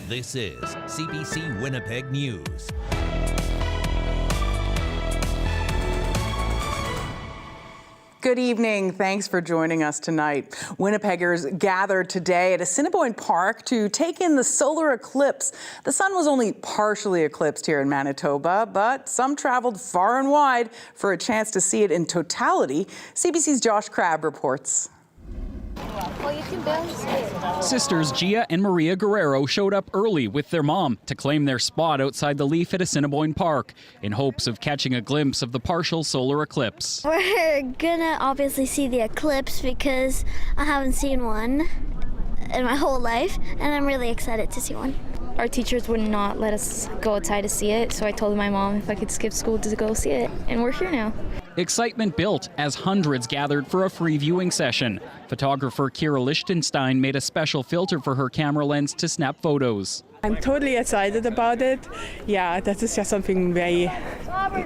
This is CBC Winnipeg News. Good evening. Thanks for joining us tonight. Winnipeggers gathered today at Assiniboine Park to take in the solar eclipse. The sun was only partially eclipsed here in Manitoba, but some traveled far and wide for a chance to see it in totality. CBC's Josh Crabb reports. Well, you can barely see it. Sisters Gia and Maria Guerrero showed up early with their mom to claim their spot outside the Leaf at Assiniboine Park in hopes of catching a glimpse of the partial solar eclipse. We're gonna obviously see the eclipse because I haven't seen one in my whole life, and I'm really excited to see one. Our teachers would not let us go outside to see it, so I told my mom if I could skip school to go see it, and we're here now. Excitement built as hundreds gathered for a free viewing session. Photographer Kira Lichtenstein made a special filter for her camera lens to snap photos. I'm totally excited about it. Yeah, that is just something very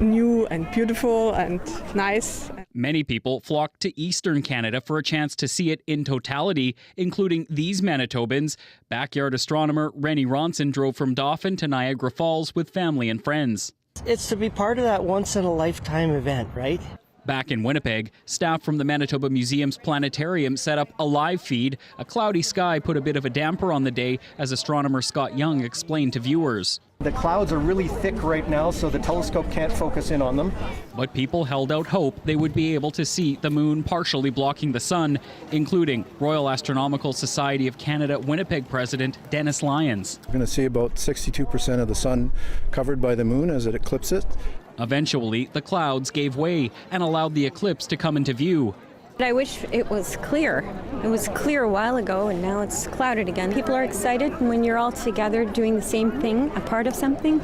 new and beautiful and nice. Many people flocked to Eastern Canada for a chance to see it in totality, including these Manitobans. Backyard astronomer Rennie Ronson drove from Dauphin to Niagara Falls with family and friends. It's to be part of that once-in-a-lifetime event, right? Back in Winnipeg, staff from the Manitoba Museum's planetarium set up a live feed. A cloudy sky put a bit of a damper on the day, as astronomer Scott Young explained to viewers. The clouds are really thick right now, so the telescope can't focus in on them. But people held out hope they would be able to see the moon partially blocking the sun, including Royal Astronomical Society of Canada Winnipeg President Dennis Lyons. We're going to see about 62% of the sun covered by the moon as it eclipses. Eventually, the clouds gave way and allowed the eclipse to come into view. I wish it was clear. It was clear a while ago, and now it's clouded again. People are excited when you're all together doing the same thing, a part of something.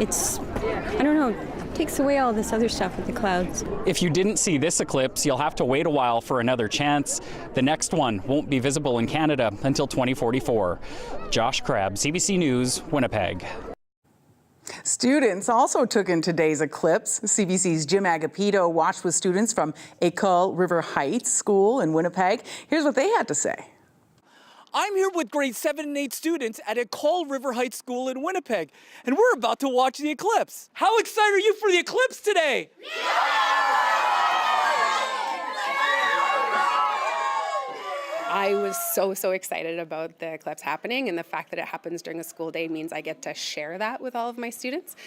It's, I don't know, it takes away all this other stuff with the clouds. If you didn't see this eclipse, you'll have to wait a while for another chance. The next one won't be visible in Canada until 2044. Josh Crabb, CBC News, Winnipeg. Students also took in today's eclipse. CBC's Jim Agapito watched with students from École River Heights School in Winnipeg. Here's what they had to say. I'm here with grade 7 and 8 students at École River Heights School in Winnipeg, and we're about to watch the eclipse. How excited are you for the eclipse today? I was so excited about the eclipse happening, and the fact that it happens during a school day means I get to share that with all of my students.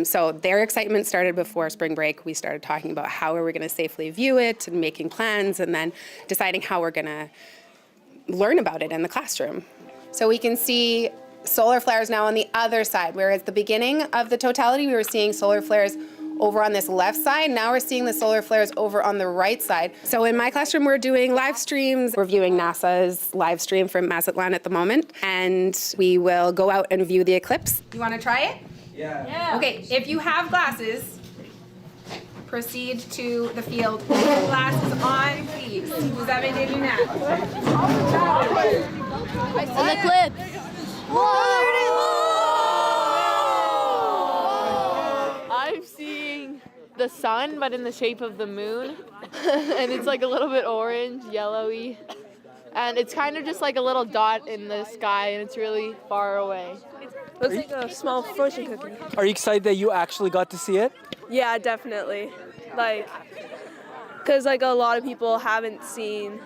So their excitement started before spring break. We started talking about how are we going to safely view it and making plans, and then deciding how we're going to learn about it in the classroom. So we can see solar flares now on the other side, whereas at the beginning of the totality we were seeing solar flares over on this left side. Now we're seeing the solar flares over on the right side. So in my classroom, we're doing live streams. We're viewing NASA's live stream from Mazatlan at the moment, and we will go out and view the eclipse. You want to try it? Yeah. Okay, if you have glasses, proceed to the field. Put your glasses on, please. Vous avez des lunettes. An eclipse. I'm seeing the sun, but in the shape of the moon. And it's like a little bit orange, yellowy. And it's kind of just like a little dot in the sky, and it's really far away. Looks like a small fortune cookie. Are you excited that you actually got to see it? Yeah, definitely. Because a lot of people haven't seen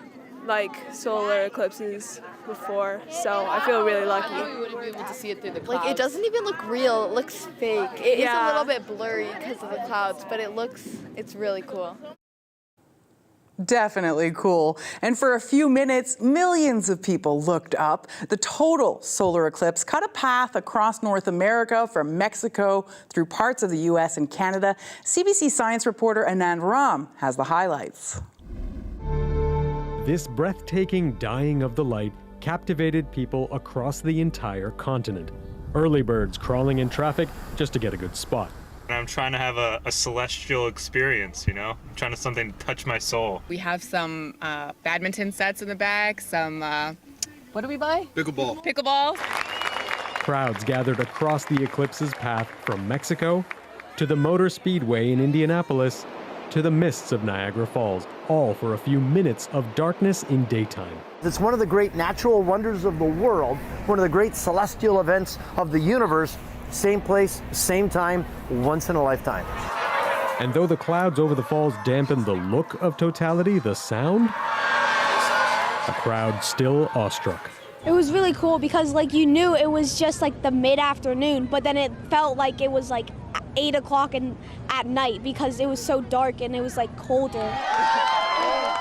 solar eclipses before, so I feel really lucky. We wouldn't be able to see it through the clouds. It doesn't even look real. It looks fake. It is a little bit blurry because of the clouds, but it's really cool. Definitely cool. And for a few minutes, millions of people looked up. The total solar eclipse cut a path across North America from Mexico through parts of the U.S. and Canada. CBC science reporter Anand Ram has the highlights. This breathtaking dying of the light captivated people across the entire continent. Early birds crawling in traffic just to get a good spot. I'm trying to have a celestial experience, you know? I'm trying to something to touch my soul. We have some badminton sets in the back, some, what do we buy? Pickleball. Pickleball. Crowds gathered across the eclipse's path from Mexico to the Motor Speedway in Indianapolis to the mists of Niagara Falls, all for a few minutes of darkness in daytime. It's one of the great natural wonders of the world, one of the great celestial events of the universe. Same place, same time, once in a lifetime. And though the clouds over the falls dampened the look of totality, the sound, a crowd still awestruck. It was really cool because you knew it was just the mid-afternoon, but then it felt like it was 8 o'clock at night because it was so dark and it was colder.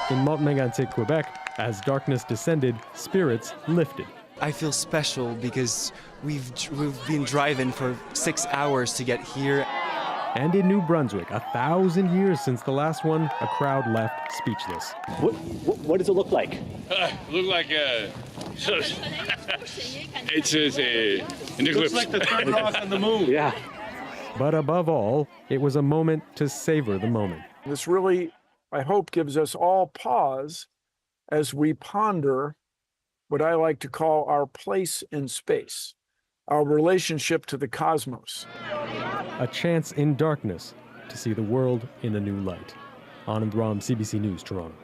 In Montmorency, Quebec, as darkness descended, spirits lifted. I feel special because we've been driving for 6 hours to get here. And in New Brunswick, 1,000 years since the last one, a crowd left speechless. What does it look like? Look like it's an eclipse. Looks like the third rock on the moon. Yeah. But above all, it was a moment to savor the moment. This really, I hope, gives us all pause as we ponder what I like to call our place in space, our relationship to the cosmos. A chance in darkness to see the world in a new light. Anand Ram, CBC News, Toronto.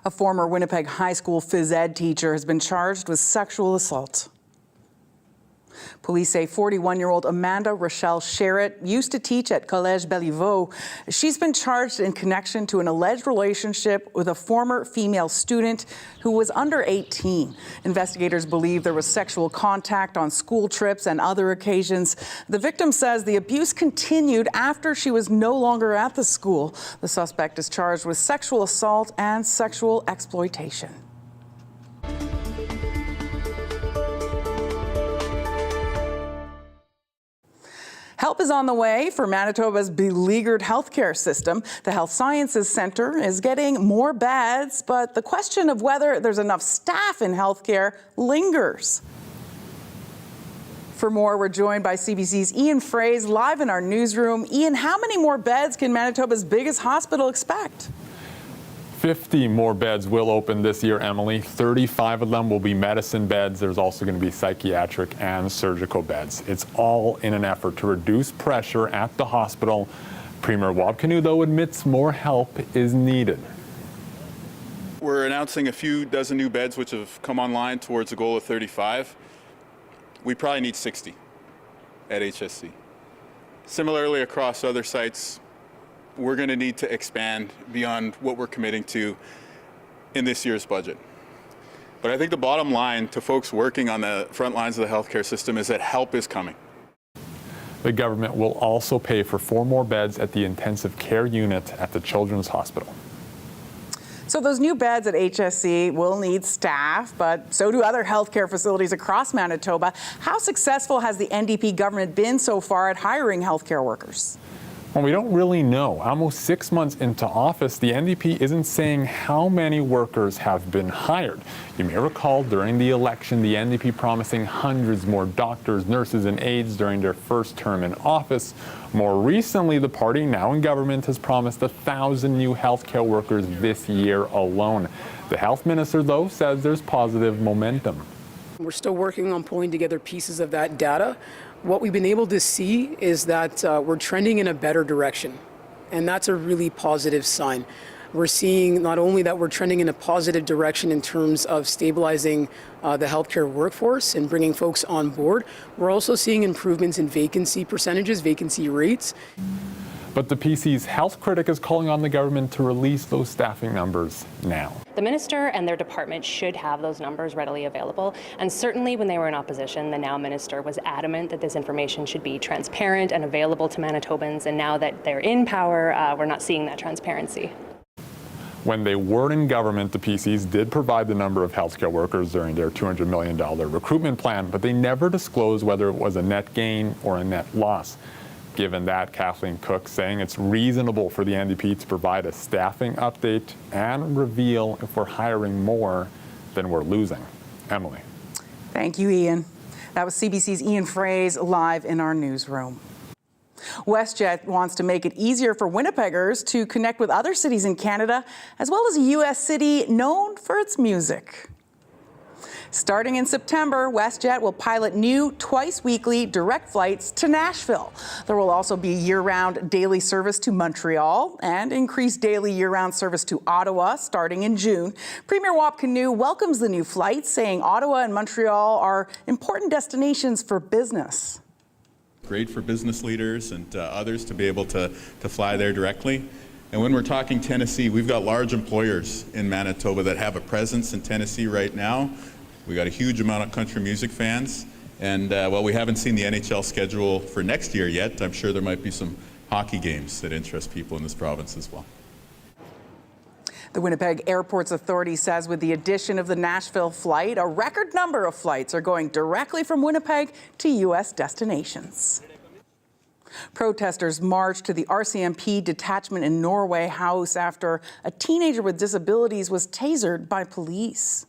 A former Winnipeg High School phys ed teacher has been charged with sexual assault. Police say 41-year-old Amanda Rochelle Sherritt used to teach at Collège Béliveau. She's been charged in connection to an alleged relationship with a former female student who was under 18. Investigators believe there was sexual contact on school trips and other occasions. The victim says the abuse continued after she was no longer at the school. The suspect is charged with sexual assault and sexual exploitation. Help is on the way for Manitoba's beleaguered healthcare system. The Health Sciences Centre is getting more beds, but the question of whether there's enough staff in healthcare lingers. For more, we're joined by CBC's Ian Fraze live in our newsroom. Ian, how many more beds can Manitoba's biggest hospital expect? 50 more beds will open this year, Emily. 35 of them will be medicine beds. There's also going to be psychiatric and surgical beds. It's all in an effort to reduce pressure at the hospital. Premier Wabkanu, though, admits more help is needed. We're announcing a few dozen new beds which have come online towards a goal of 35. We probably need 60 at HSC. Similarly, across other sites, we're going to need to expand beyond what we're committing to in this year's budget. But I think the bottom line to folks working on the front lines of the healthcare system is that help is coming. The government will also pay for 4 more beds at the intensive care unit at the Children's Hospital. So those new beds at HSC will need staff, but so do other healthcare facilities across Manitoba. How successful has the NDP government been so far at hiring healthcare workers? Well, we don't really know. Almost 6 months into office, the NDP isn't saying how many workers have been hired. You may recall during the election, the NDP promising hundreds more doctors, nurses, and aides during their first term in office. More recently, the party, now in government, has promised 1,000 new healthcare workers this year alone. The health minister, though, says there's positive momentum. We're still working on pulling together pieces of that data. What we've been able to see is that we're trending in a better direction, and that's a really positive sign. We're seeing not only that we're trending in a positive direction in terms of stabilizing the healthcare workforce and bringing folks on board, we're also seeing improvements in vacancy percentages, vacancy rates. But the PC's health critic is calling on the government to release those staffing numbers now. The minister and their department should have those numbers readily available. And certainly when they were in opposition, the now minister was adamant that this information should be transparent and available to Manitobans. And now that they're in power, we're not seeing that transparency. When they were in government, the PCs did provide the number of healthcare workers during their $200 million recruitment plan, but they never disclosed whether it was a net gain or a net loss. Given that, Kathleen Cook saying it's reasonable for the NDP to provide a staffing update and reveal if we're hiring more than we're losing. Emily. Thank you, Ian. That was CBC's Ian Fraze live in our newsroom. WestJet wants to make it easier for Winnipeggers to connect with other cities in Canada, as well as a U.S. city known for its music. Starting in September, WestJet will pilot new twice-weekly direct flights to Nashville. There will also be year-round daily service to Montreal and increased daily year-round service to Ottawa starting in June. Premier Wap Kinew welcomes the new flights, saying Ottawa and Montreal are important destinations for business. Great for business leaders and others to be able to fly there directly. And when we're talking Tennessee, we've got large employers in Manitoba that have a presence in Tennessee right now. We got a huge amount of country music fans. And while we haven't seen the NHL schedule for next year yet, I'm sure there might be some hockey games that interest people in this province as well. The Winnipeg Airports Authority says with the addition of the Nashville flight, a record number of flights are going directly from Winnipeg to U.S. destinations. Protesters marched to the RCMP detachment in Norway House after a teenager with disabilities was tasered by police.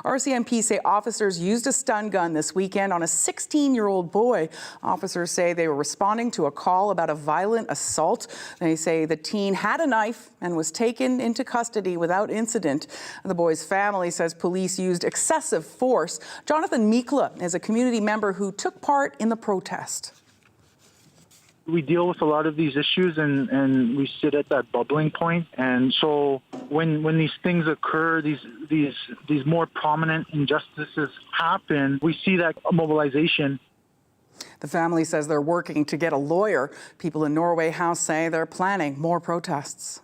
RCMP say officers used a stun gun this weekend on a 16-year-old boy. Officers say they were responding to a call about a violent assault. They say the teen had a knife and was taken into custody without incident. The boy's family says police used excessive force. Jonathan Mikla is a community member who took part in the protest. We deal with a lot of these issues and we sit at that bubbling point. And so when these things occur, these more prominent injustices happen, we see that mobilization. The family says they're working to get a lawyer. People in Norway House say they're planning more protests.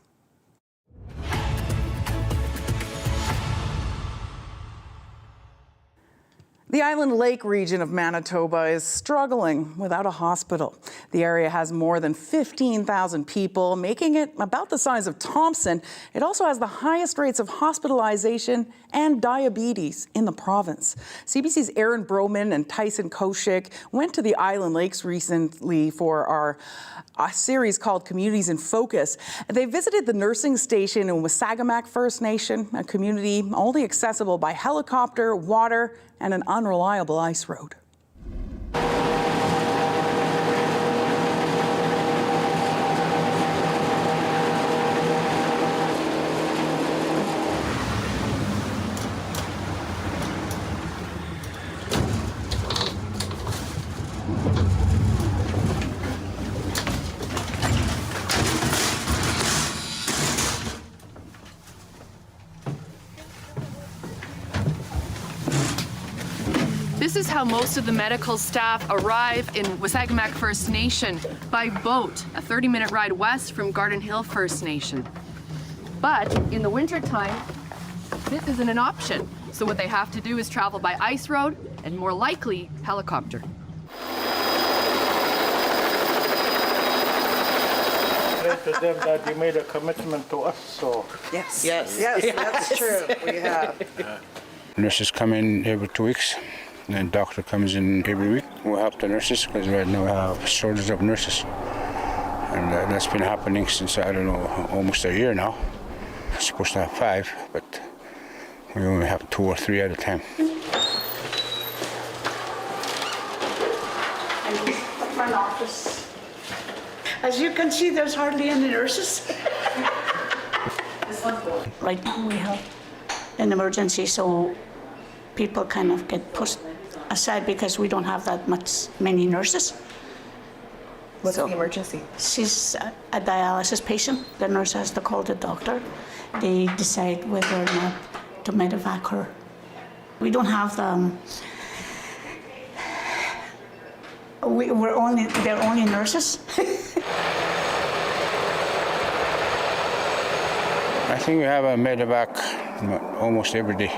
The Island Lake region of Manitoba is struggling without a hospital. The area has more than 15,000 people, making it about the size of Thompson. It also has the highest rates of hospitalization and diabetes in the province. CBC's Aaron Broman and Tyson Koshik went to the Island Lakes recently for a series called Communities in Focus. They visited the nursing station in Wasagamak First Nation, a community only accessible by helicopter, water, and an unreliable ice road. This is how most of the medical staff arrive in Wasagamak First Nation, by boat, a 30-minute ride west from Garden Hill First Nation. But in the wintertime, this isn't an option. So what they have to do is travel by ice road and more likely helicopter. To them that you made a commitment to us, so. Yes, that's true. We have. Nurses come in every 2 weeks. And the doctor comes in every week. We'll help the nurses because right now we have a shortage of nurses. And that's been happening since, I don't know, almost a year now. We're supposed to have 5, but we only have 2 or 3 at a time. And he's the front office. As you can see, there's hardly any nurses. Right now we have an emergency, so people kind of get pushed aside because we don't have that many nurses. What's the emergency? She's a dialysis patient. The nurse has to call the doctor. They decide whether or not to medevac her. We don't have they're only nurses. I think we have a medevac almost every day.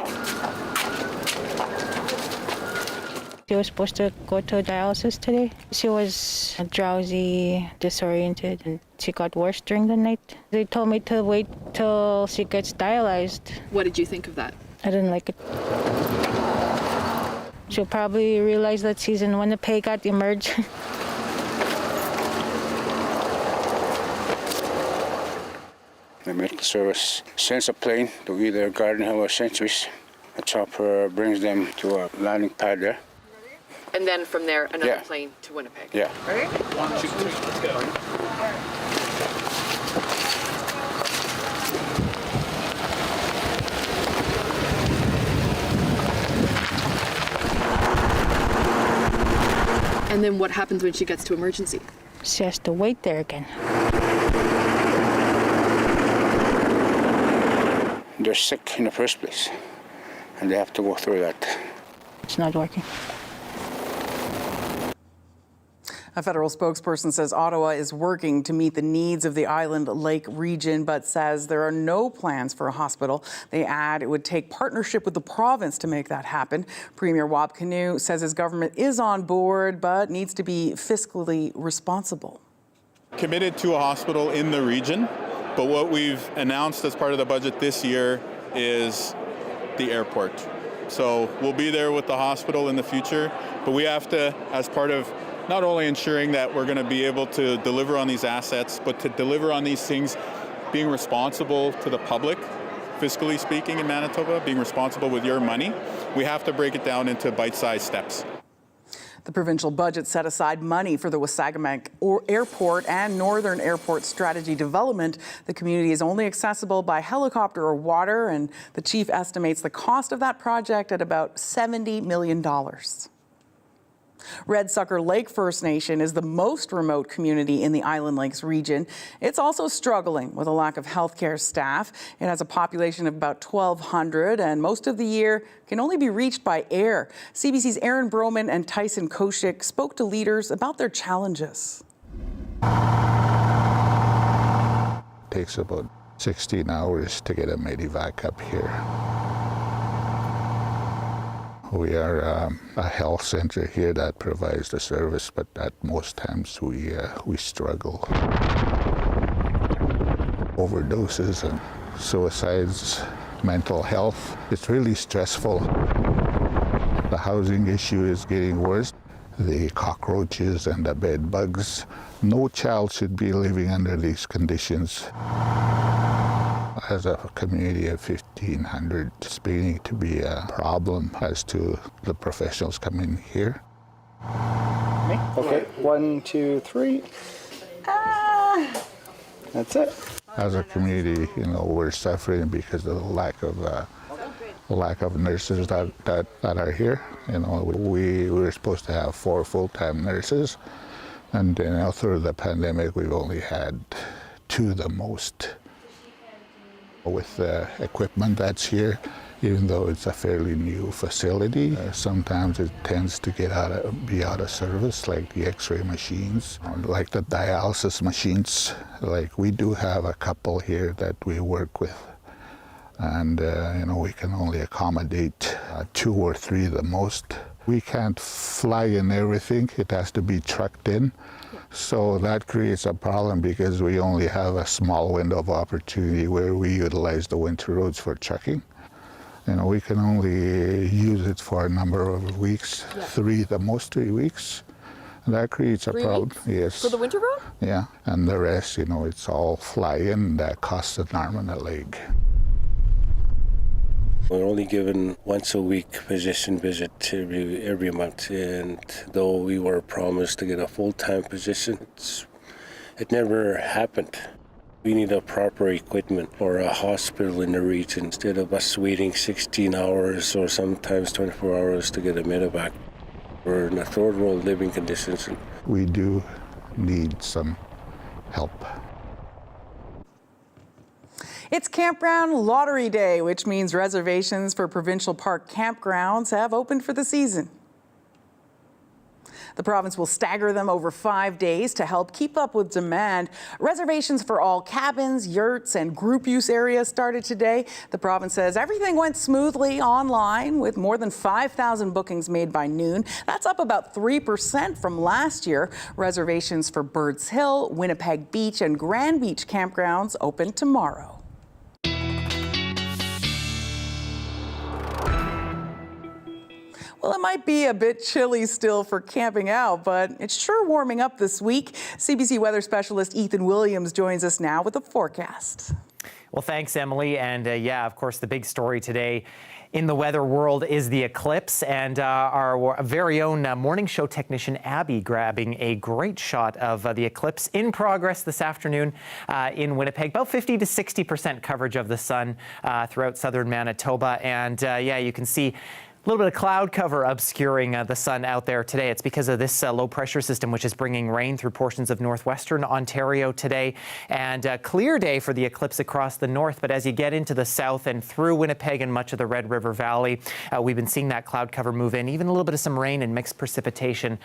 She was supposed to go to dialysis today. She was drowsy, disoriented, and she got worse during the night. They told me to wait till she gets dialyzed. What did you think of that? I didn't like it. She'll probably realize that she's in Winnipeg at Emerge. The medical service sends a plane to either Garden Hill or St. Louis. A chopper brings them to a landing pad there. And then from there, another plane to Winnipeg. Yeah. Right? 1, 2, 3, let's go. And then what happens when she gets to emergency? She has to wait there again. They're sick in the first place, and they have to go through that. It's not working. A federal spokesperson says Ottawa is working to meet the needs of the Island Lake region, but says there are no plans for a hospital. They add it would take partnership with the province to make that happen. Premier Wab Kinew says his government is on board, but needs to be fiscally responsible. Committed to a hospital in the region, but what we've announced as part of the budget this year is the airport. So we'll be there with the hospital in the future, but we have to, as part of not only ensuring that we're going to be able to deliver on these assets, but to deliver on these things being responsible to the public, fiscally speaking in Manitoba, being responsible with your money, we have to break it down into bite-sized steps. The provincial budget set aside money for the Wasagamek Airport and Northern Airport strategy development. The community is only accessible by helicopter or water, and the chief estimates the cost of that project at about $70 million. Red Sucker Lake First Nation is the most remote community in the Island Lakes region. It's also struggling with a lack of healthcare staff. It has a population of about 1,200 and most of the year can only be reached by air. CBC's Aaron Broman and Tyson Koshik spoke to leaders about their challenges. It takes about 16 hours to get a medevac up here. We are a health center here that provides the service, but at most times we struggle. Overdoses and suicides, mental health, it's really stressful. The housing issue is getting worse. The cockroaches and the bed bugs. No child should be living under these conditions. As a community of 1,500, it's beginning to be a problem as to the professionals coming here. Okay, 1, 2, 3. That's it. As a community, we're suffering because of the lack of nurses that are here. We were supposed to have 4 full-time nurses, and then through the pandemic, we've only had 2 the most. With the equipment that's here, even though it's a fairly new facility, sometimes it tends to be out of service, like the x-ray machines, like the dialysis machines. Like we do have a couple here that we work with, and we can only accommodate 2 or 3 the most. We can't fly in everything, it has to be trucked in. So that creates a problem because we only have a small window of opportunity where we utilize the winter roads for trucking. We can only use it for a number of weeks, 3 the most, 3 weeks. And that creates a problem. Yes. For the winter road? Yeah, and the rest, it's all fly-in, that costs an arm and a leg. We're only given once a week physician visit every month, and though we were promised to get a full-time position, it never happened. We need a proper equipment or a hospital in the region instead of us waiting 16 hours or sometimes 24 hours to get a medevac. We're in a third world living conditions. We do need some help. It's Campground Lottery Day, which means reservations for Provincial Park campgrounds have opened for the season. The province will stagger them over 5 days to help keep up with demand. Reservations for all cabins, yurts, and group use areas started today. The province says everything went smoothly online with more than 5,000 bookings made by noon. That's up about 3% from last year. Reservations for Birds Hill, Winnipeg Beach, and Grand Beach campgrounds open tomorrow. Well, it might be a bit chilly still for camping out, but it's sure warming up this week. CBC weather specialist Ethan Williams joins us now with a forecast. Well, thanks, Emily. And of course, the big story today in the weather world is the eclipse, and our very own morning show technician Abby grabbing a great shot of the eclipse in progress this afternoon in Winnipeg. About 50 to 60% coverage of the sun throughout southern Manitoba. And you can see A little bit of cloud cover obscuring the sun out there today. It's because of this low pressure system, which is bringing rain through portions of northwestern Ontario today. And a clear day for the eclipse across the north. But as you get into the south and through Winnipeg and much of the Red River Valley, we've been seeing that cloud cover move in. Even a little bit of some rain and mixed precipitation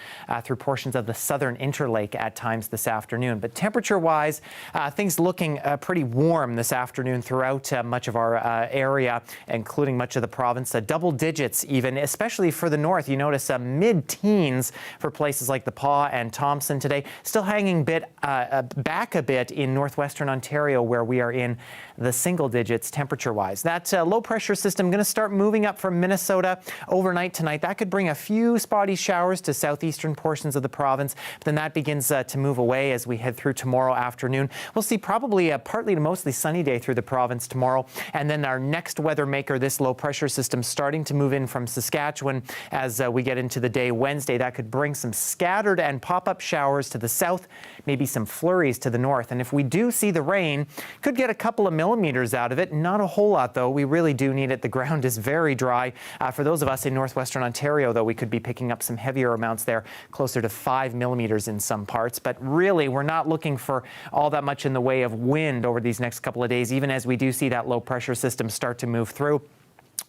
through portions of the southern Interlake at times this afternoon. But temperature-wise, things looking pretty warm this afternoon throughout much of our area, including much of the province. Double digits even, especially for the north. You notice mid-teens for places like the Paw and Thompson today. Still hanging back a bit in northwestern Ontario, where we are in the single digits temperature-wise. That low pressure system going to start moving up from Minnesota overnight tonight. That could bring a few spotty showers to southeastern portions of the province, but then that begins to move away as we head through tomorrow afternoon. We'll see probably a partly to mostly sunny day through the province tomorrow, and then our next weather maker, this low pressure system, starting to move in from Saskatchewan as we get into the day Wednesday. That could bring some scattered and pop-up showers to the south, maybe some flurries to the north. And if we do see the rain, could get a couple of millimeters out of it. Not a whole lot, though. We really do need it. The ground is very dry. For those of us in northwestern Ontario, though, we could be picking up some heavier amounts there, closer to 5 millimeters in some parts. But really, we're not looking for all that much in the way of wind over these next couple of days, even as we do see that low pressure system start to move through.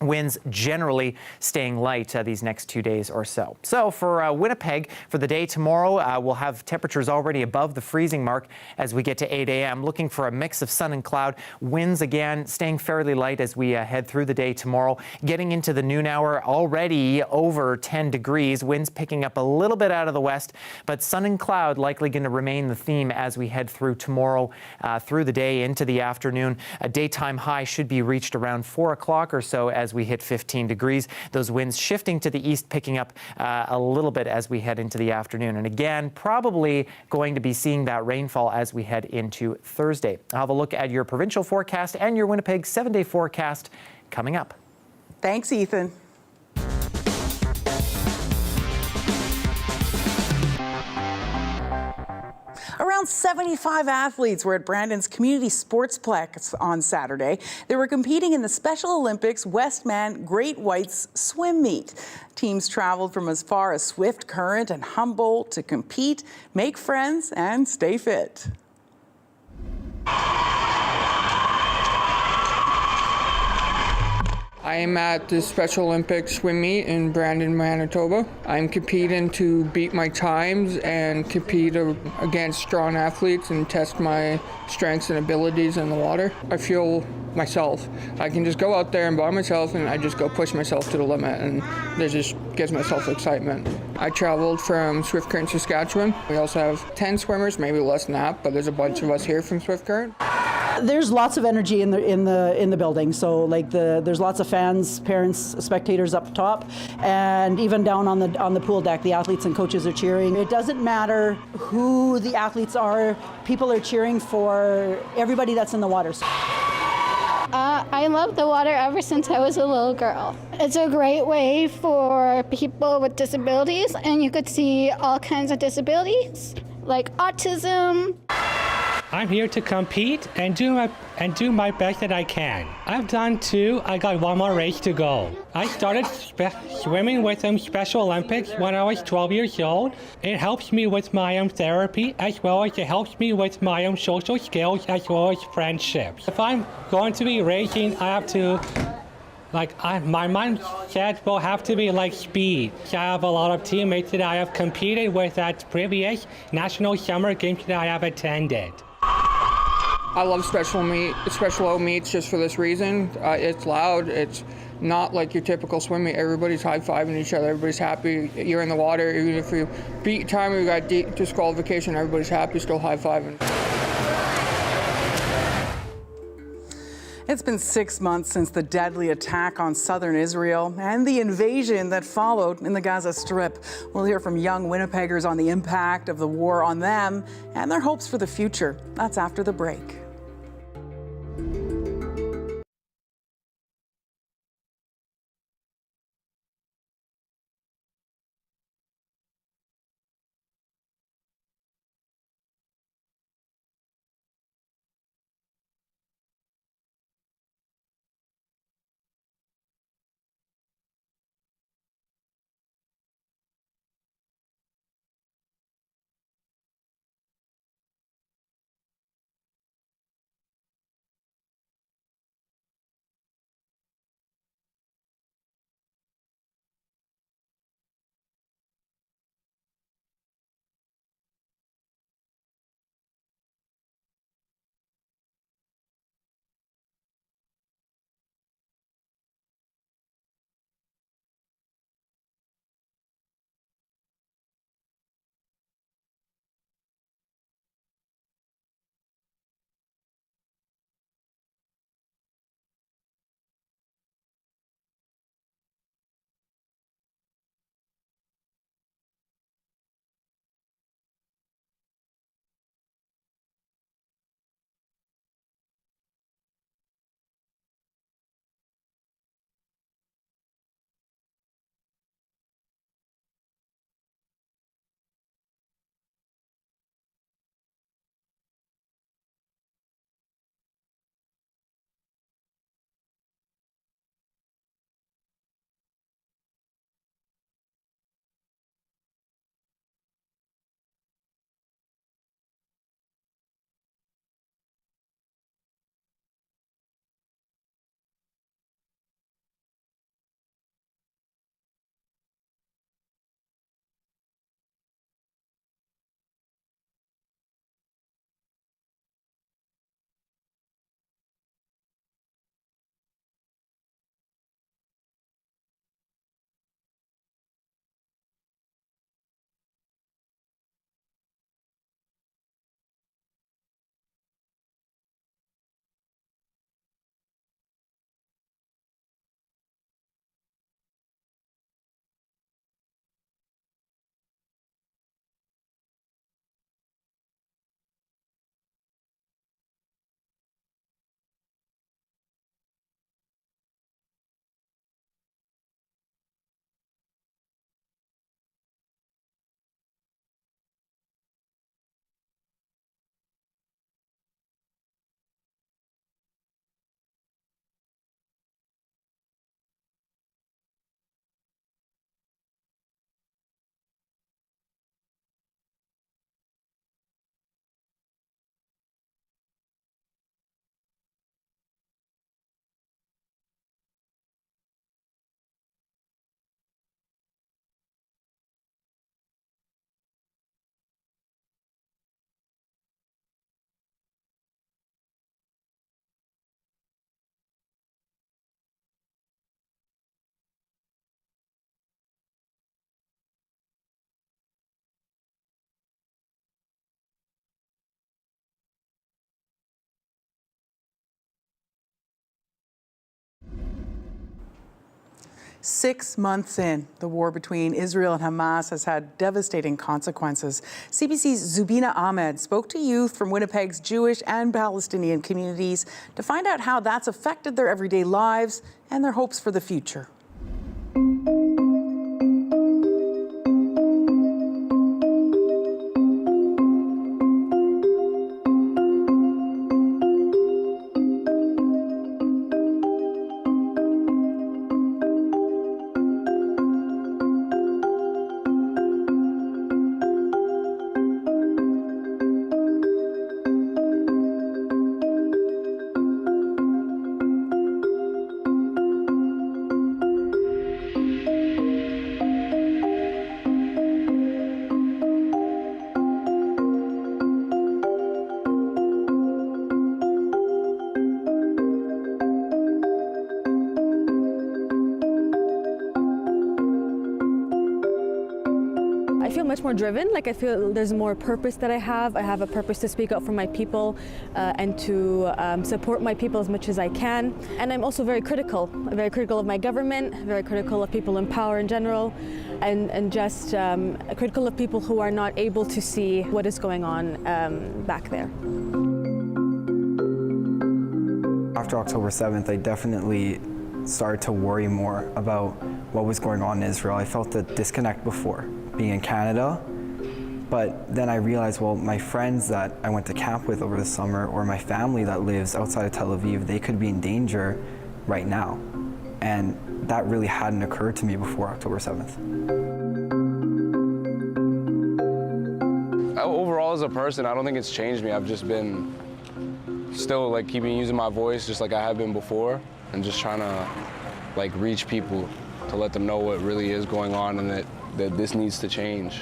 Winds generally staying light these next 2 days or so. So for Winnipeg, for the day tomorrow, we'll have temperatures already above the freezing mark as we get to 8 a.m. Looking for a mix of sun and cloud. Winds again staying fairly light as we head through the day tomorrow. Getting into the noon hour, already over 10 degrees. Winds picking up a little bit out of the west, but sun and cloud likely going to remain the theme as we head through tomorrow, through the day into the afternoon. A daytime high should be reached around 4 o'clock or so as we hit 15 degrees. Those winds shifting to the east, picking up a little bit as we head into the afternoon. And again, probably going to be seeing that rainfall as we head into Thursday. I'll have a look at your provincial forecast and your Winnipeg 7-day forecast coming up. Thanks, Ethan. Around 75 athletes were at Brandon's Community Sportsplex on Saturday. They were competing in the Special Olympics Westman Great Whites swim meet. Teams traveled from as far as Swift Current and Humboldt to compete, make friends, and stay fit. I'm at the Special Olympics swim meet in Brandon, Manitoba. I'm competing to beat my times and compete against strong athletes and test my strengths and abilities in the water. I feel myself. I can just go out there and by myself and I just go push myself to the limit, and that just gives myself excitement. I traveled from Swift Current, Saskatchewan. We also have 10 swimmers, maybe less than that, but there's a bunch of us here from Swift Current. There's lots of energy in the building. So like there's lots of fans, parents, spectators up top, and even down on the pool deck, the athletes and coaches are cheering. It doesn't matter who the athletes are. People are cheering for everybody that's in the water. I love the water ever since I was a little girl. It's a great way for people with disabilities, and you could see all kinds of disabilities, like autism. I'm here to compete and do my best that I can. I've done 2. I got 1 more race to go. I started swimming with Special Olympics when I was 12 years old. It helps me with my therapy, as well as it helps me with my social skills, as well as friendships. If I'm going to be racing, I have to my mindset will have to be like speed. I have a lot of teammates that I have competed with at previous national summer games that I have attended. I love special O meets just for this reason. It's loud. It's not like your typical swim meet. Everybody's high-fiving each other. Everybody's happy. You're in the water. Even if you beat time or you got disqualification, everybody's happy, still high-fiving. It's been 6 months since the deadly attack on southern Israel and the invasion that followed in the Gaza Strip. We'll hear from young Winnipeggers on the impact of the war on them and their hopes for the future. That's after the break. 6 months in, the war between Israel and Hamas has had devastating consequences. CBC's Zubina Ahmed spoke to youth from Winnipeg's Jewish and Palestinian communities to find out how that's affected their everyday lives and their hopes for the future. I feel much more driven, like I feel there's more purpose that I have. I have a purpose to speak up for my people and to support my people as much as I can. And I'm also very critical of my government, very critical of people in power in general, and just critical of people who are not able to see what is going on back there. After October 7th, I definitely started to worry more about what was going on in Israel. I felt the disconnect before, being in Canada, but then I realized, well, my friends that I went to camp with over the summer, or my family that lives outside of Tel Aviv, they could be in danger right now. And that really hadn't occurred to me before October 7th. Overall, as a person, I don't think it's changed me. I've just been still like using my voice just like I have been before, and just trying to like reach people to let them know what really is going on and that this needs to change.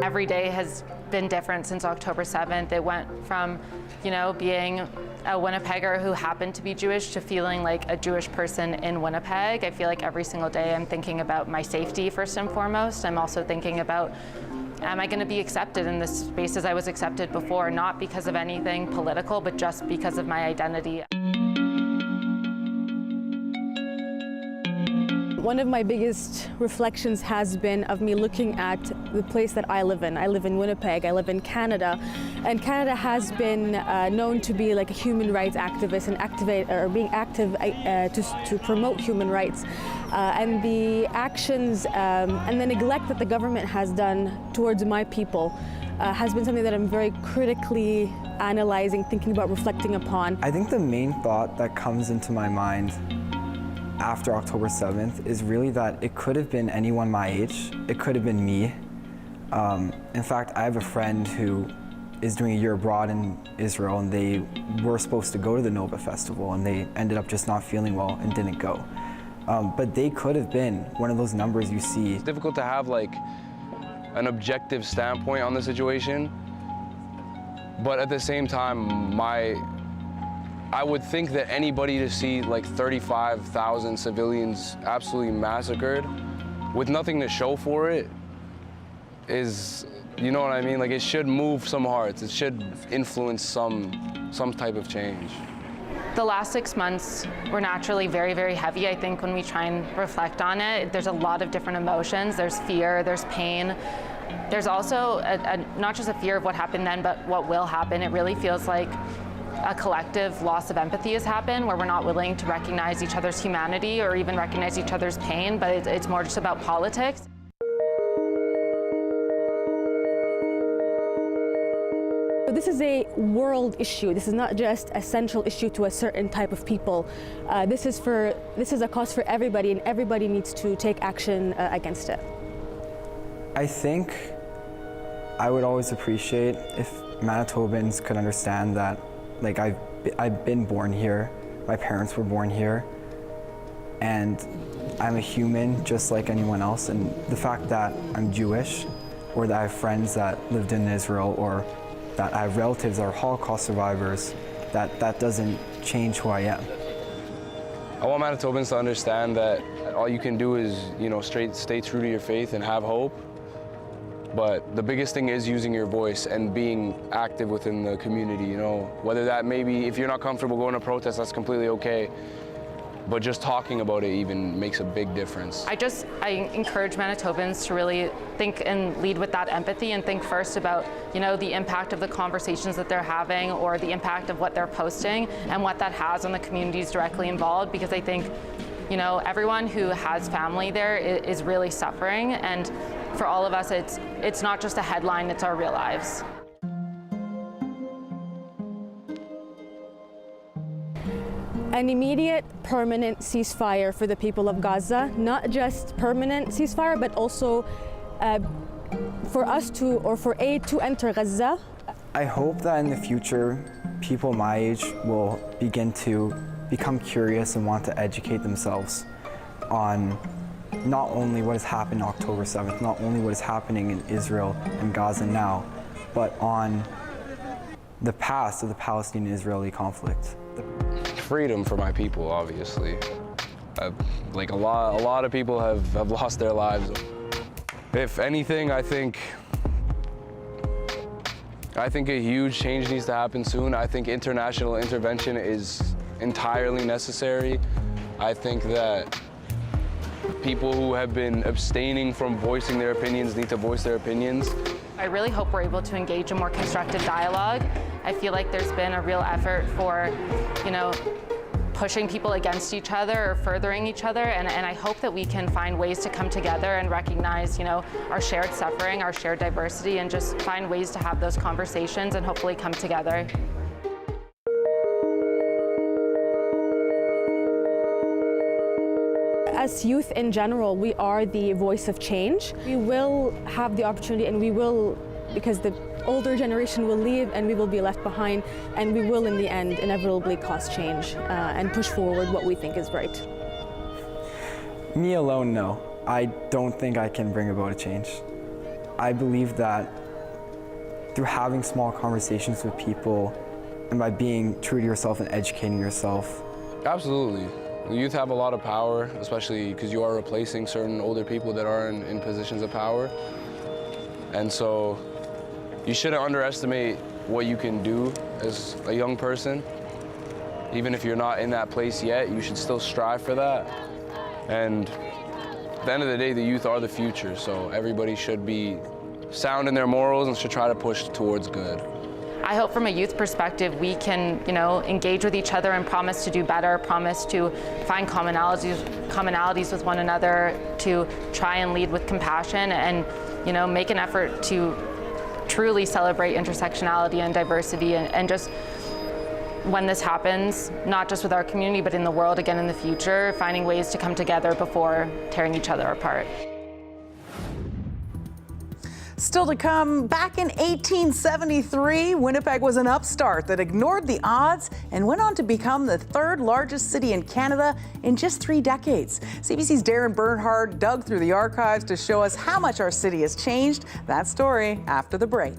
Every day has been different since October 7th. It went from, being a Winnipegger who happened to be Jewish to feeling like a Jewish person in Winnipeg. I feel like every single day I'm thinking about my safety first and foremost. I'm also thinking about, am I going to be accepted in this space as I was accepted before, not because of anything political, but just because of my identity. One of my biggest reflections has been of me looking at the place that I live in. I live in Winnipeg, I live in Canada, and Canada has been known to be like a human rights activist and being active to promote human rights. And the actions and the neglect that the government has done towards my people has been something that I'm very critically analyzing, thinking about, reflecting upon. I think the main thought that comes into my mind after October 7th is really that it could have been anyone my age. It could have been me. In fact, I have a friend who is doing a year abroad in Israel, and they were supposed to go to the Nova Festival, and they ended up just not feeling well and didn't go. But they could have been one of those numbers you see. It's difficult to have like an objective standpoint on the situation, but at the same time, I would think that anybody to see like 35,000 civilians absolutely massacred with nothing to show for it is, you know what I mean? Like, it should move some hearts. It should influence some type of change. The last 6 months were naturally very, very heavy. I think when we try and reflect on it, there's a lot of different emotions. There's fear, there's pain. There's also not just a fear of what happened then, but what will happen. It really feels like a collective loss of empathy has happened, where we're not willing to recognize each other's humanity or even recognize each other's pain, but it's more just about politics. This is a world issue. This is not just a central issue to a certain type of people. This is a cause for everybody, and everybody needs to take action against it. I think I would always appreciate if Manitobans could understand that, like, I've been born here, my parents were born here, and I'm a human just like anyone else. And the fact that I'm Jewish, or that I have friends that lived in Israel, or that I have relatives that are Holocaust survivors, that doesn't change who I am. I want Manitobans to understand that all you can do is, stay true to your faith and have hope. But the biggest thing is using your voice and being active within the community, Whether that maybe, if you're not comfortable going to protest, that's completely okay. but just talking about it even makes a big difference. I encourage Manitobans to really think and lead with that empathy and think first about, the impact of the conversations that they're having or the impact of what they're posting and what that has on the communities directly involved, because I think, everyone who has family there is really suffering, and for all of us, it's not just a headline, it's our real lives. An immediate, permanent ceasefire for the people of Gaza, not just permanent ceasefire, but also for aid to enter Gaza. I hope that in the future, people my age will begin to become curious and want to educate themselves on not only what has happened October 7th, not only what is happening in Israel and Gaza now, but on the past of the Palestinian-Israeli conflict. Freedom for my people, obviously. Like a lot of people have lost their lives. If anything, I think a huge change needs to happen soon. I think international intervention is entirely necessary. I think that people who have been abstaining from voicing their opinions need to voice their opinions. I really hope we're able to engage in more constructive dialogue. I feel like there's been a real effort for, pushing people against each other or furthering each other, and I hope that we can find ways to come together and recognize, our shared suffering, our shared diversity, and just find ways to have those conversations and hopefully come together. As youth in general, we are the voice of change. We will have the opportunity, and we will, because the older generation will leave and we will be left behind, and we will in the end inevitably cause change and push forward what we think is right. Me alone, no. I don't think I can bring about a change. I believe that through having small conversations with people and by being true to yourself and educating yourself. Absolutely. The youth have a lot of power, especially because you are replacing certain older people that are in positions of power. And so you shouldn't underestimate what you can do as a young person. Even if you're not in that place yet, you should still strive for that. And at the end of the day, the youth are the future, so everybody should be sound in their morals and should try to push towards good. I hope from a youth perspective we can, engage with each other and promise to do better, promise to find commonalities with one another, to try and lead with compassion and, make an effort to truly celebrate intersectionality and diversity and just when this happens, not just with our community, but in the world again in the future, finding ways to come together before tearing each other apart. Still to come, back in 1873, Winnipeg was an upstart that ignored the odds and went on to become the third largest city in Canada in just 3 decades. CBC's Darren Bernhard dug through the archives to show us how much our city has changed. That story after the break.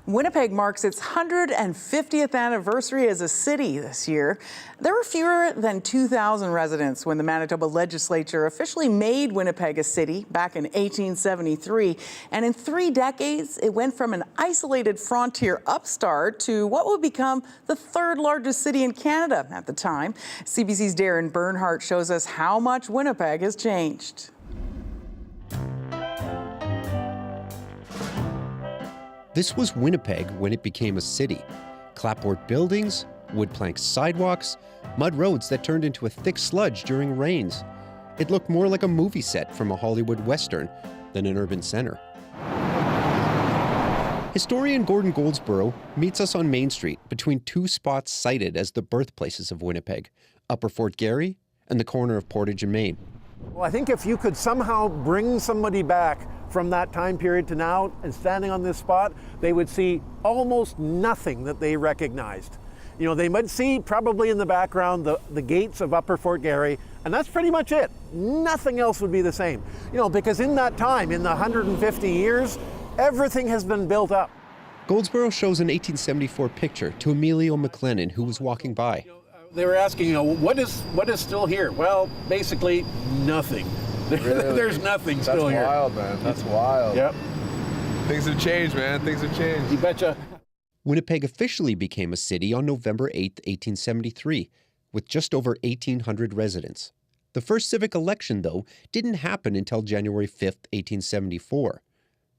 Winnipeg marks its 150th anniversary as a city this year. There were fewer than 2,000 residents when the Manitoba legislature officially made Winnipeg a city back in 1873. And in 3 decades, it went from an isolated frontier upstart to what would become the 3rd largest city in Canada at the time. CBC's Darren Bernhardt shows us how much Winnipeg has changed. This was Winnipeg when it became a city. Clapboard buildings, wood plank sidewalks, mud roads that turned into a thick sludge during rains. It looked more like a movie set from a Hollywood Western than an urban center. Historian Gordon Goldsboro meets us on Main Street between 2 spots cited as the birthplaces of Winnipeg, Upper Fort Garry and the corner of Portage and Main. Well, I think if you could somehow bring somebody back from that time period to now and standing on this spot, they would see almost nothing that they recognized. You know, they might see probably in the background the gates of Upper Fort Garry, and that's pretty much it. Nothing else would be the same. You know, because in that time, in the 150 years, everything has been built up. Goldsboro shows an 1874 picture to Emilio McLennan, who was walking by. They were asking, you know, what is still here? Well, basically nothing. Really? There's nothing still here. That's wild, man. That's wild. Yep. Things have changed, man. Things have changed. You betcha. Winnipeg officially became a city on November 8, 1873, with just over 1,800 residents. The first civic election, though, didn't happen until January 5, 1874.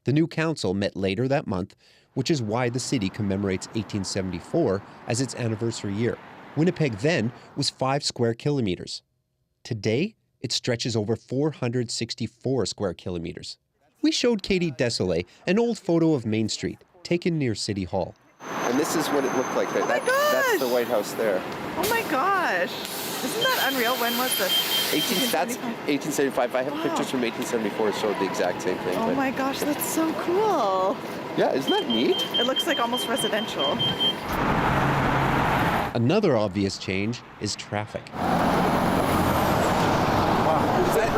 The new council met later that month, which is why the city commemorates 1874 as its anniversary year. Winnipeg then was 5 square kilometers. Today, it stretches over 464 square kilometers. We showed Katie Desolé an old photo of Main Street, taken near City Hall. And this is what it looked like there. That's the White House there. Oh my gosh. Isn't that unreal? When was this? 1875. I have pictures from 1874 that showed the exact same thing. Oh my gosh, that's so cool. Yeah, isn't that neat? It looks like almost residential. Another obvious change is traffic.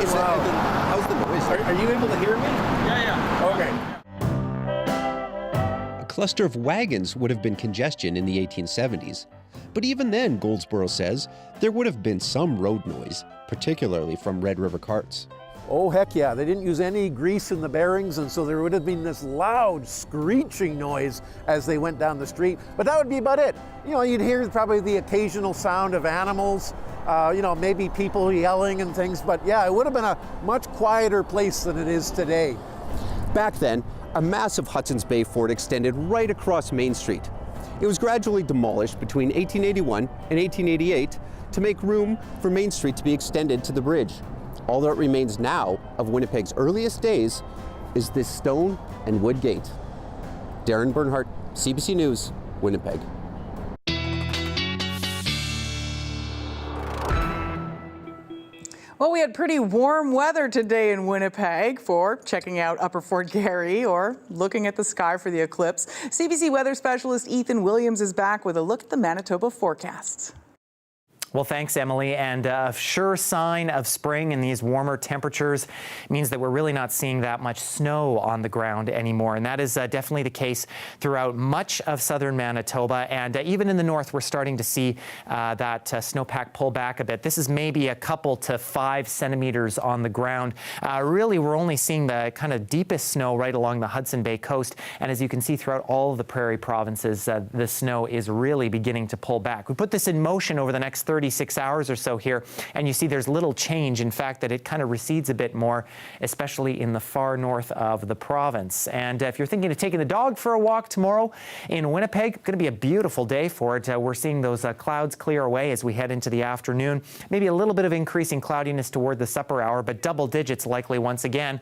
How's the noise? Are you able to hear me? Yeah. Okay. A cluster of wagons would have been congestion in the 1870s. But even then, Goldsboro says, there would have been some road noise, particularly from Red River carts. Oh, heck yeah. They didn't use any grease in the bearings, and so there would have been this loud screeching noise as they went down the street. But that would be about it. You know, you'd hear probably the occasional sound of animals, you know, maybe people yelling and things. But yeah, it would have been a much quieter place than it is today. Back then, a massive Hudson's Bay fort extended right across Main Street. It was gradually demolished between 1881 and 1888 to make room for Main Street to be extended to the bridge. All that remains now of Winnipeg's earliest days is this stone and wood gate. Darren Bernhardt, CBC News, Winnipeg. Well, we had pretty warm weather today in Winnipeg for checking out Upper Fort Garry or looking at the sky for the eclipse. CBC weather specialist Ethan Williams is back with a look at the Manitoba forecast. Well, thanks, Emily. And a sure sign of spring in these warmer temperatures means that we're really not seeing that much snow on the ground anymore. And that is definitely the case throughout much of southern Manitoba. And even in the north, we're starting to see that snowpack pull back a bit. This is maybe a couple to 5 centimeters on the ground. Really, we're only seeing the kind of deepest snow right along the Hudson Bay coast. And as you can see throughout all of the prairie provinces, the snow is really beginning to pull back. We put this in motion over the next 36 hours or so here, and you see there's little change. In fact, that it kind of recedes a bit more, especially in the far north of the province. And if you're thinking of taking the dog for a walk tomorrow in Winnipeg, going to be a beautiful day for it. We're seeing those clouds clear away as we head into the afternoon. Maybe a little bit of increasing cloudiness toward the supper hour, but double digits likely once again.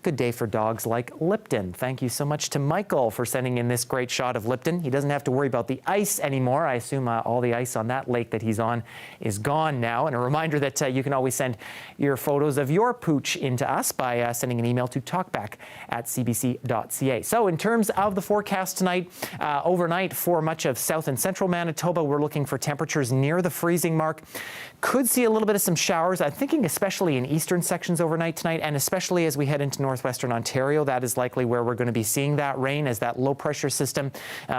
Good day for dogs like Lipton. Thank you so much to Michael for sending in this great shot of Lipton. He doesn't have to worry about the ice anymore. I assume all the ice on that lake that he's on is gone now. And a reminder that you can always send your photos of your pooch into us by sending an email to talkback@cbc.ca. So in terms of the forecast tonight, overnight for much of south and central Manitoba, we're looking for temperatures near the freezing mark. Could see a little bit of some showers. I'm thinking especially in eastern sections overnight tonight, and especially as we head into north northwestern Ontario. That is likely where we're going to be seeing that rain as that low pressure system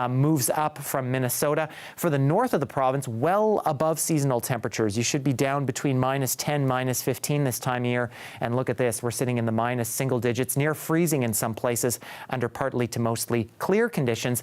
moves up from Minnesota. For the north of the province, well above seasonal temperatures. You should be down between -10, -15 this time of year. And look at this, we're sitting in the minus single digits, near freezing in some places under partly to mostly clear conditions.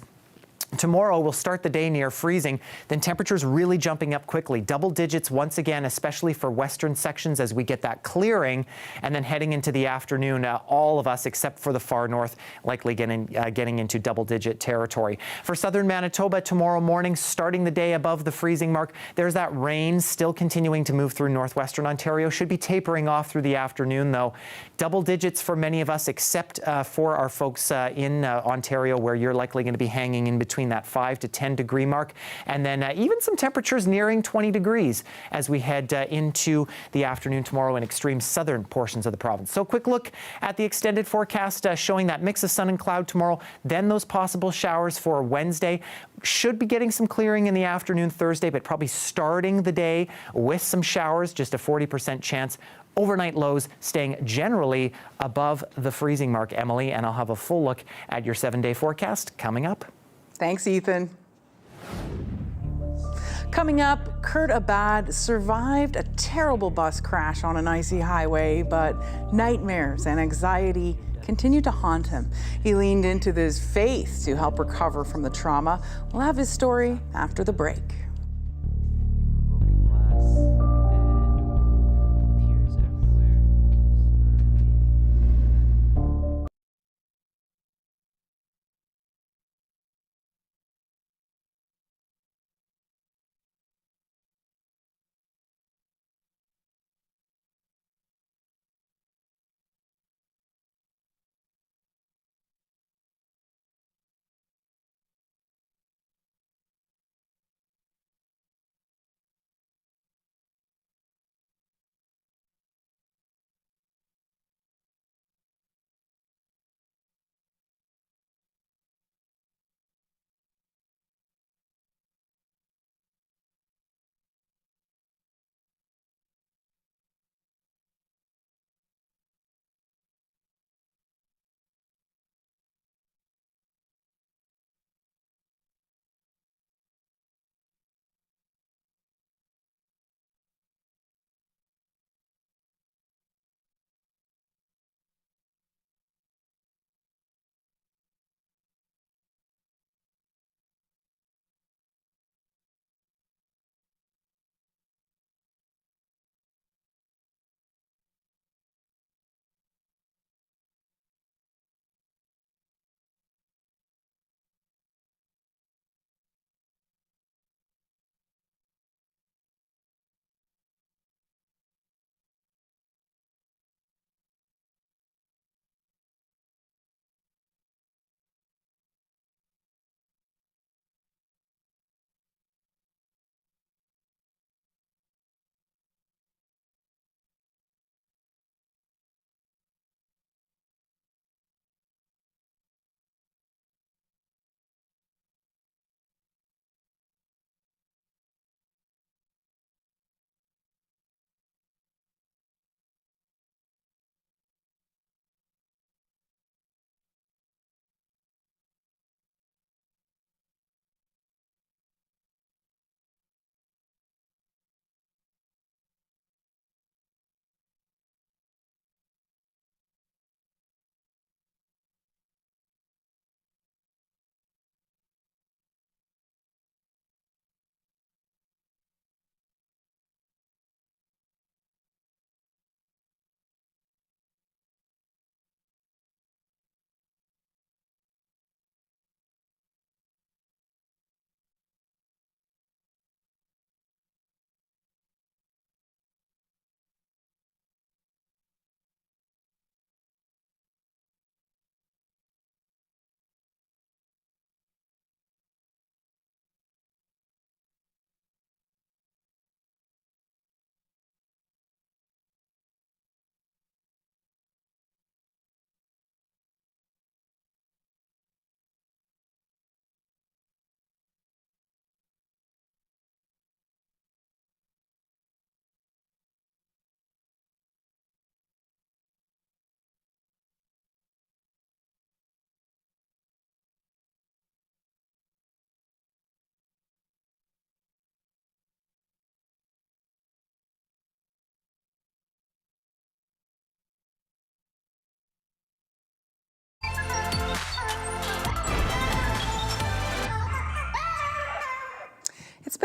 Tomorrow we'll start the day near freezing, then temperatures really jumping up quickly. Double digits once again, especially for western sections as we get that clearing. And then heading into the afternoon, all of us except for the far north likely getting into double-digit territory. For southern Manitoba tomorrow morning, starting the day above the freezing mark. There's that rain still continuing to move through northwestern Ontario. Should be tapering off through the afternoon, though. Double digits for many of us, except for our folks in Ontario, where you're likely going to be hanging in between that 5 to 10 degree mark, and then even some temperatures nearing 20 degrees as we head into the afternoon tomorrow in extreme southern portions of the province. So quick look at the extended forecast showing that mix of sun and cloud tomorrow, then those possible showers for Wednesday. Should be getting some clearing in the afternoon Thursday, but probably starting the day with some showers, just a 40% chance. Overnight lows staying generally above the freezing mark, Emily, and I'll have a full look at your 7-day forecast coming up. Thanks, Ethan. Coming up, Kurt Abad survived a terrible bus crash on an icy highway, but nightmares and anxiety continue to haunt him. He leaned into his faith to help recover from the trauma. We'll have his story after the break.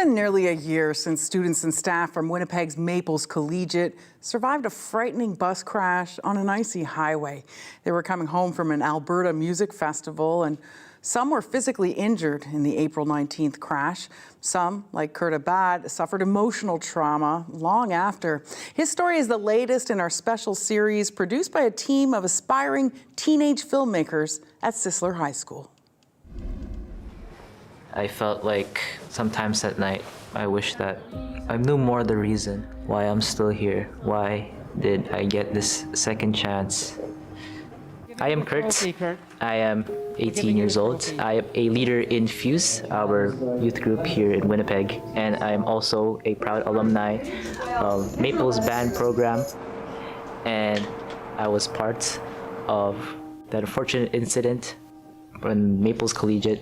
been nearly a year since students and staff from Winnipeg's Maples Collegiate survived a frightening bus crash on an icy highway. They were coming home from an Alberta music festival, and some were physically injured in the April 19th crash. Some, like Kurt Abad, suffered emotional trauma long after. His story is the latest in our special series produced by a team of aspiring teenage filmmakers at Sisler High School. I felt like sometimes at night I wish that I knew more the reason why I'm still here. Why did I get this second chance? I am Kurt. I am 18 years old. I am a leader in Fuse, our youth group here in Winnipeg, and I am also a proud alumni of Maples band program, and I was part of that unfortunate incident on Maples Collegiate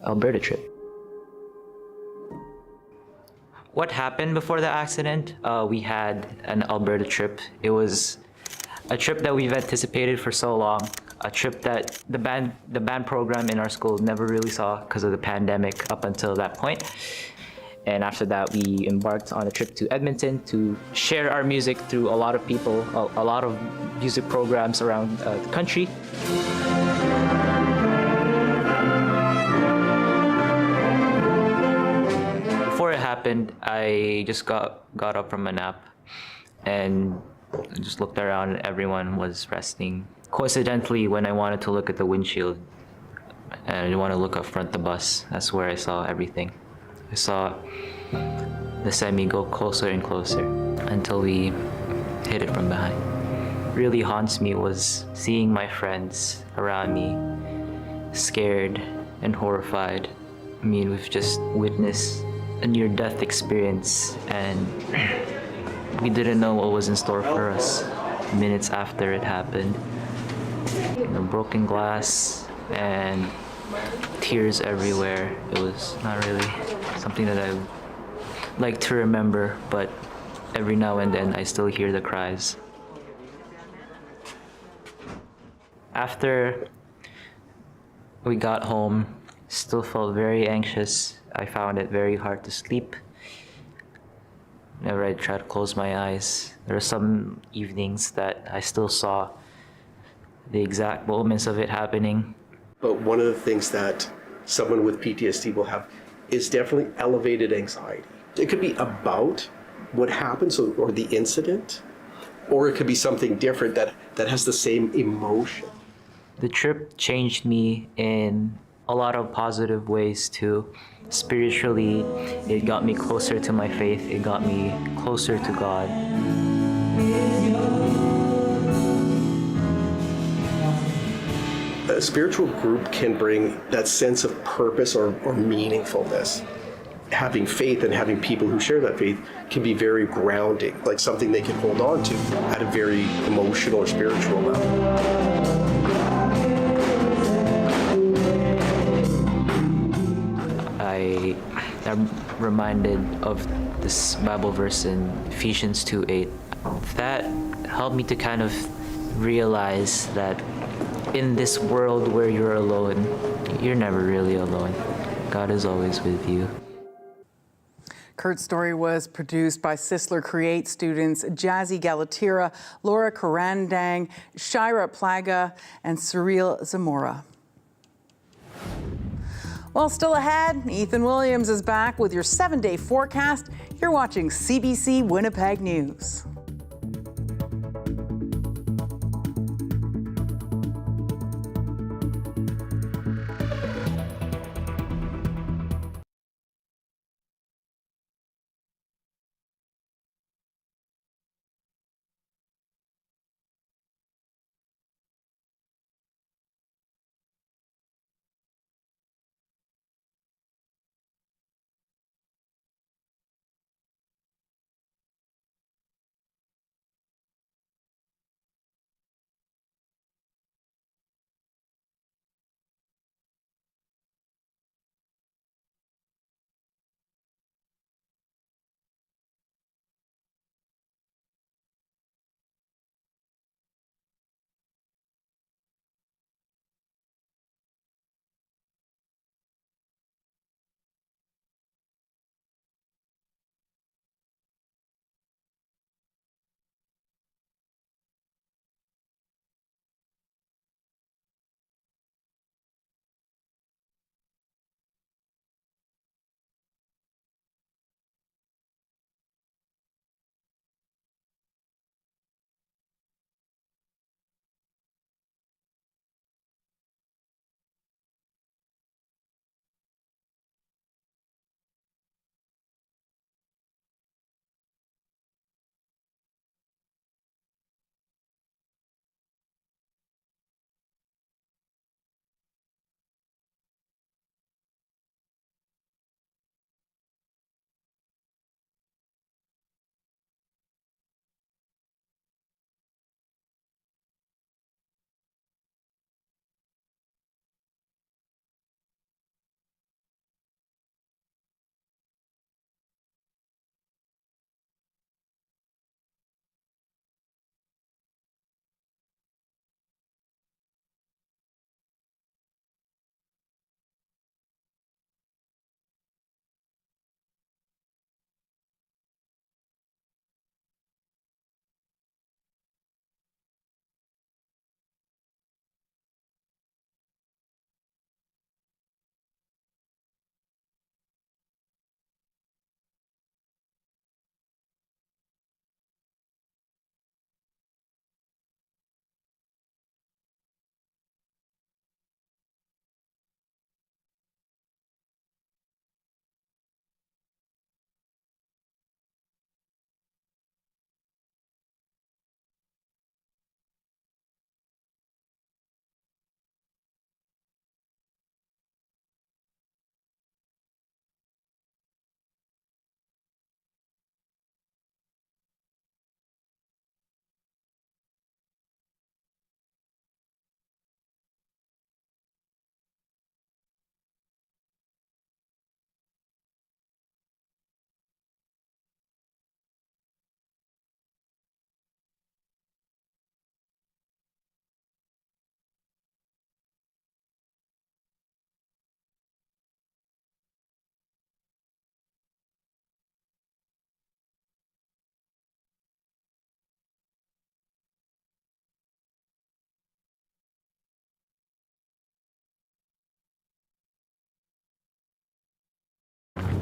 Alberta trip. What happened before the accident? We had an Alberta trip. It was a trip that we've anticipated for so long, a trip that the band program in our school never really saw because of the pandemic up until that point. And after that, we embarked on a trip to Edmonton to share our music through a lot of people, a lot of music programs around the country. Before it happened, I just got up from a nap and just looked around and everyone was resting. Coincidentally, when I wanted to look at the windshield and I didn't want to look up front the bus, that's where I saw everything. I saw the semi go closer and closer until we hit it from behind. Really haunts me was seeing my friends around me scared and horrified. I mean, we've just witnessed a near-death experience and we didn't know what was in store for us minutes after it happened. Broken glass and tears everywhere. It was not really something that I like to remember, but every now and then I still hear the cries. After we got home, still felt very anxious. I found it very hard to sleep. Whenever I tried to close my eyes, there were some evenings that I still saw the exact moments of it happening. But one of the things that someone with PTSD will have is definitely elevated anxiety. It could be about what happened, or the incident, or it could be something different that has the same emotion. The trip changed me in a lot of positive ways too. Spiritually, it got me closer to my faith. It got me closer to God. A spiritual group can bring that sense of purpose or meaningfulness. Having faith and having people who share that faith can be very grounding, like something they can hold on to at a very emotional or spiritual level. I'm reminded of this Bible verse in Ephesians 2:8. That helped me to kind of realize that in this world where you're alone, you're never really alone. God is always with you. Kurt's story was produced by Sisler Create students Jazzy Galatira, Laura Karandang, Shira Plaga, and Cyril Zamora. Well, still ahead, Ethan Williams is back with your 7-day forecast. You're watching CBC Winnipeg News.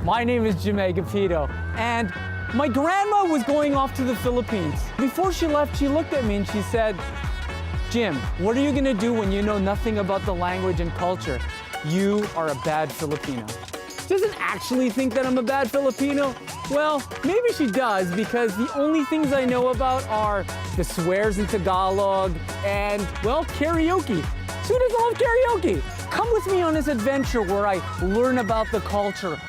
My name is Jim Agapito, and my grandma was going off to the Philippines. Before she left, she looked at me and she said, Jim, what are you gonna do when you know nothing about the language and culture? You are a bad Filipino. She doesn't actually think that I'm a bad Filipino. Well, maybe she does, because the only things I know about are the swears in Tagalog and, well, karaoke. So who doesn't love karaoke? Come with me on this adventure where I learn about the culture.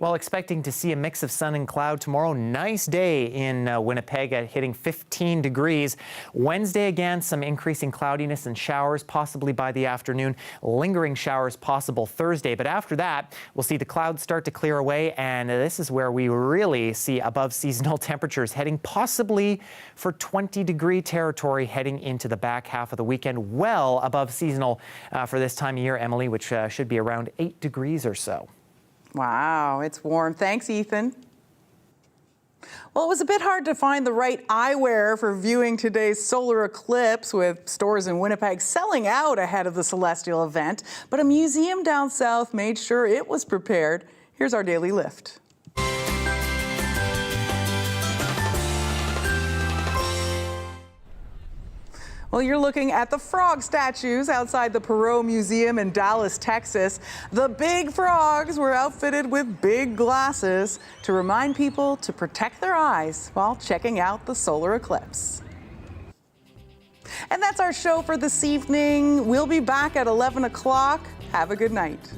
Well, expecting to see a mix of sun and cloud tomorrow. Nice day in Winnipeg at hitting 15 degrees. Wednesday again, some increasing cloudiness and showers possibly by the afternoon. Lingering showers possible Thursday. But after that, we'll see the clouds start to clear away. And this is where we really see above seasonal temperatures heading possibly for 20-degree territory heading into the back half of the weekend. Well above seasonal for this time of year, Emily, which should be around 8 degrees or so. Wow, it's warm. Thanks, Ethan. Well, it was a bit hard to find the right eyewear for viewing today's solar eclipse, with stores in Winnipeg selling out ahead of the celestial event. But a museum down south made sure it was prepared. Here's our daily lift. Well, you're looking at the frog statues outside the Perot Museum in Dallas, Texas. The big frogs were outfitted with big glasses to remind people to protect their eyes while checking out the solar eclipse. And that's our show for this evening. We'll be back at 11 o'clock. Have a good night.